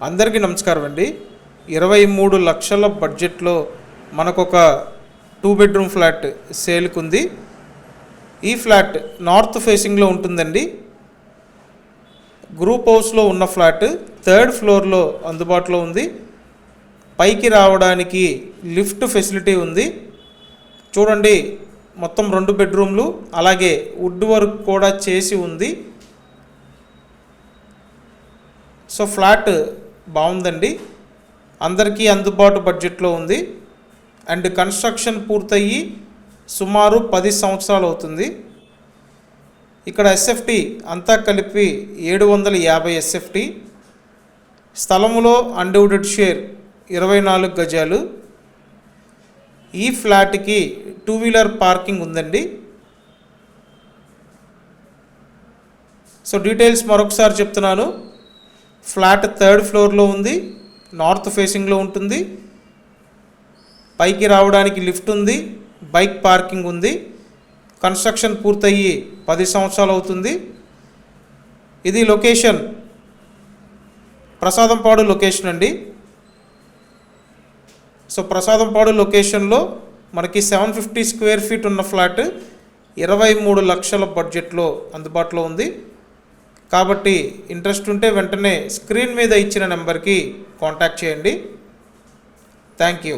అందరికీ నమస్కారం అండి. 23 లక్షల బడ్జెట్లో మనకొక 2 బెడ్రూమ్ ఫ్లాట్ సేల్కి ఉంది. ఈ ఫ్లాట్ నార్త్ ఫేసింగ్లో ఉంటుందండి. గ్రూప్ హౌస్లో ఉన్న ఫ్లాట్ 3rd ఫ్లోర్లో అందుబాటులో ఉంది. పైకి రావడానికి లిఫ్ట్ ఫెసిలిటీ ఉంది. చూడండి, మొత్తం 2 బెడ్రూమ్లు, అలాగే వుడ్ వర్క్ కూడా చేసి ఉంది. సో ఫ్లాట్ బాగుందండి, అందరికీ అందుబాటు బడ్జెట్లో ఉంది. అండ్ కన్స్ట్రక్షన్ పూర్తయ్యి సుమారు 10 సంవత్సరాలు అవుతుంది. ఇక్కడ ఎస్ఎఫ్టీ అంతా కలిపి 750 ఎస్ఎఫ్టీ. స్థలములో అన్డివైడెడ్ షేర్ 24 గజాలు. ఈ ఫ్లాట్కి 2 వీలర్ పార్కింగ్ ఉందండి. సో డీటెయిల్స్ మరొకసారి చెప్తున్నాను. ఫ్లాట్ 3rd ఫ్లోర్లో ఉంది, నార్త్ ఫేసింగ్లో ఉంటుంది. పైకి రావడానికి లిఫ్ట్ ఉంది, బైక్ పార్కింగ్ ఉంది. కన్స్ట్రక్షన్ పూర్తయ్యి 10 సంవత్సరాలు అవుతుంది. ఇది లొకేషన్ ప్రసాదంపాడు లొకేషన్ అండి. సో ప్రసాదంపాడు లొకేషన్లో మనకి 750 స్క్వేర్ ఫీట్ ఉన్న ఫ్లాట్ 23 లక్షల బడ్జెట్లో అందుబాటులో ఉంది. కాబట్టి ఇంట్రెస్ట్ ఉంటే వెంటనే స్క్రీన్ మీద ఇచ్చిన నెంబర్కి కాంటాక్ట్ చేయండి. Thank you.